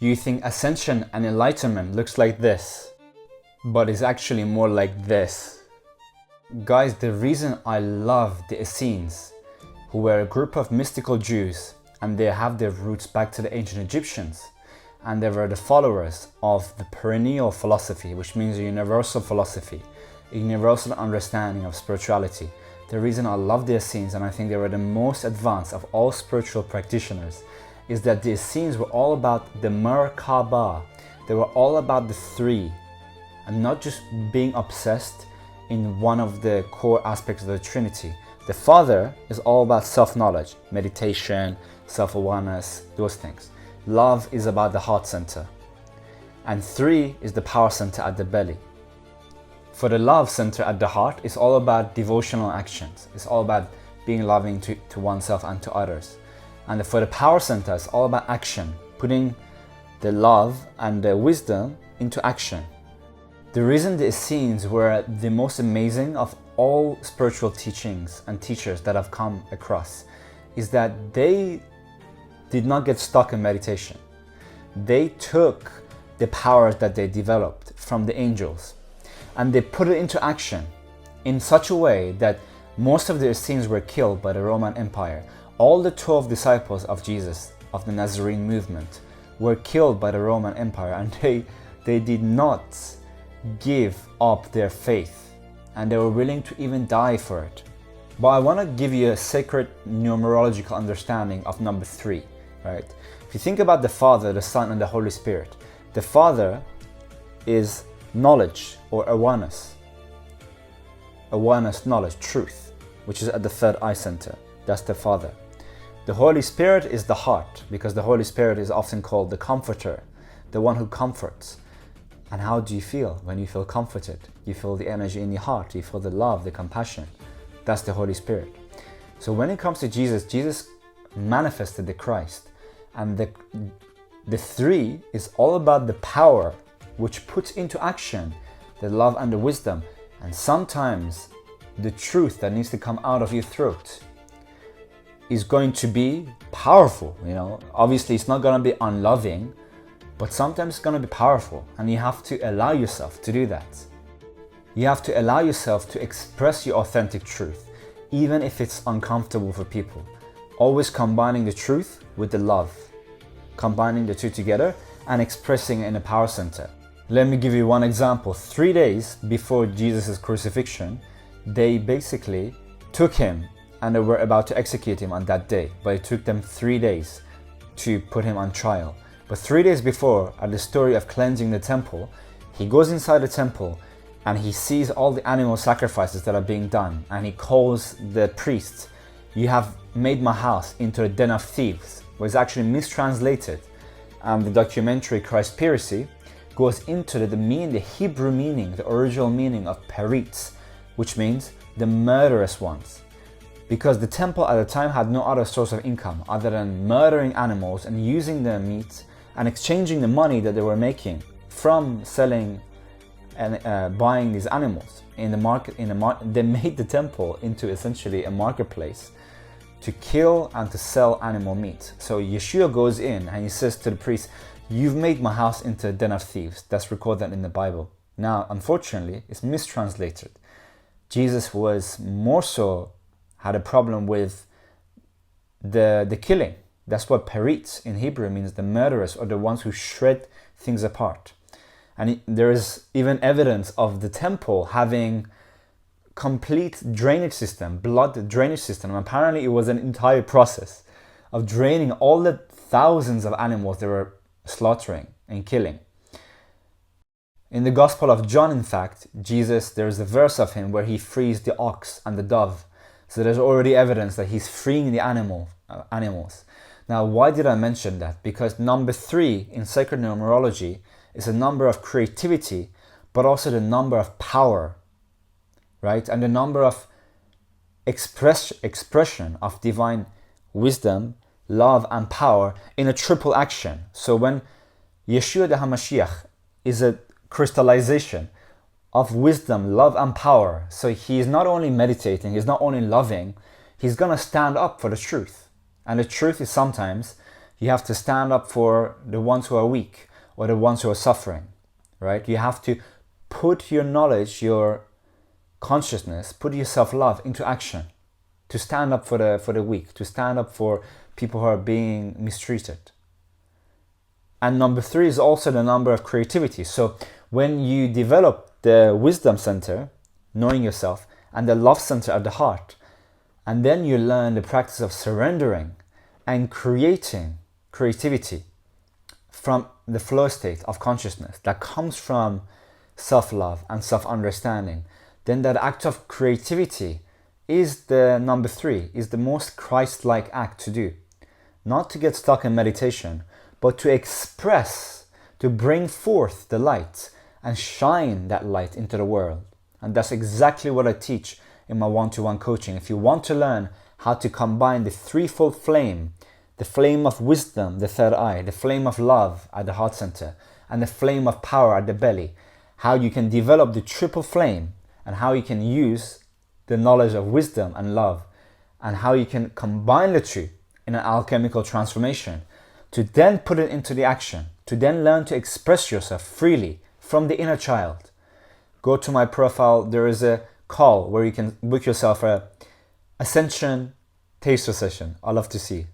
You think ascension and enlightenment looks like this, but it's actually more like this. Guys, the reason I love the Essenes, who were a group of mystical Jews, and they have their roots back to the ancient Egyptians, and they were the followers of the perennial philosophy, which means a universal philosophy, a universal understanding of spirituality. The reason I love the Essenes, and I think they were the most advanced of all spiritual practitioners, is that the Essenes were all about the Mer Ka Ba. They were all about the three, and not just being obsessed in one of the core aspects of the Trinity. The Father is all about self-knowledge, meditation, self-awareness, those things. Love is about the heart center. And three is the power center at the belly. For the love center at the heart, it's all about devotional actions. It's all about being loving to oneself and to others. And for the power center, it's all about action, putting the love and the wisdom into action. The reason the Essenes were the most amazing of all spiritual teachings and teachers that I've come across is that they did not get stuck in meditation. They took the powers that they developed from the angels and they put it into action in such a way that most of the Essenes were killed by the Roman Empire. All the 12 disciples of Jesus, of the Nazarene movement, were killed by the Roman Empire, and they did not give up their faith, and they were willing to even die for it. But I want to give you a sacred numerological understanding of number 3, right? If you think about the Father, the Son, and the Holy Spirit, the Father is knowledge or awareness. Awareness, knowledge, truth, which is at the third eye center. That's the Father. The Holy Spirit is the heart, because the Holy Spirit is often called the comforter, the one who comforts. And how do you feel when you feel comforted? You feel the energy in your heart, you feel the love, the compassion. That's the Holy Spirit. So when it comes to Jesus, Jesus manifested the Christ. And the three is all about the power which puts into action the love and the wisdom. And sometimes the truth that needs to come out of your throat is going to be powerful, Obviously it's not going to be unloving, but sometimes it's going to be powerful, and you have to allow yourself to do that. You have to allow yourself to express your authentic truth, even if it's uncomfortable for people. Always combining the truth with the love, combining the two together and expressing it in a power center. Let me give you one example. 3 days before Jesus' crucifixion, they basically took him and they were about to execute him on that day, but it took them 3 days to put him on trial. But 3 days before, at the story of cleansing the temple, he goes inside the temple and he sees all the animal sacrifices that are being done, and he calls the priests, "You have made my house into a den of thieves," was actually mistranslated. The documentary Christpiracy goes into the Hebrew meaning, the original meaning of peritz, which means the murderous ones. Because the temple at the time had no other source of income other than murdering animals and using their meat and exchanging the money that they were making from selling and buying these animals in the market. They made the temple into essentially a marketplace to kill and to sell animal meat. So Yeshua goes in and he says to the priest, "You've made my house into a den of thieves." That's recorded in the Bible. Now, unfortunately, it's mistranslated. Jesus was more so had a problem with the killing. That's what peritz in Hebrew means, the murderers, or the ones who shred things apart. And there is even evidence of the temple having complete drainage system, blood drainage system. Apparently it was an entire process of draining all the thousands of animals they were slaughtering and killing. In the Gospel of John, in fact, Jesus, there's a verse of him where he frees the ox and the dove. So there's already evidence that he's freeing the animals. Now, why did I mention that? Because number 3 in sacred numerology is a number of creativity, but also the number of power, right? And the number of expression of divine wisdom, love, and power in a triple action. So when Yeshua the HaMashiach is a crystallization of wisdom, love, and power. So he is not only meditating, he's not only loving, he's going to stand up for the truth. And the truth is sometimes You have to stand up for the ones who are weak or the ones who are suffering, right? You have to put your knowledge, your consciousness, put your self-love into action to stand up for the weak, to stand up for people who are being mistreated. And number 3 is also the number of creativity. So when you develop the wisdom center, knowing yourself, and the love center at the heart, and then you learn the practice of surrendering and creating creativity from the flow state of consciousness that comes from self-love and self-understanding, then that act of creativity is the number 3, is the most Christ-like act to do. Not to get stuck in meditation, but to express, to bring forth the light and shine that light into the world. And that's exactly what I teach in my one-to-one coaching. If you want to learn how to combine the threefold flame, the flame of wisdom, the third eye, the flame of love at the heart center, and the flame of power at the belly, how you can develop the triple flame, and how you can use the knowledge of wisdom and love, and how you can combine the two in an alchemical transformation, to then put it into the action, to then learn to express yourself freely from the inner child. Go to my profile, there is a call where you can book yourself a Ascension taster session. I love to see.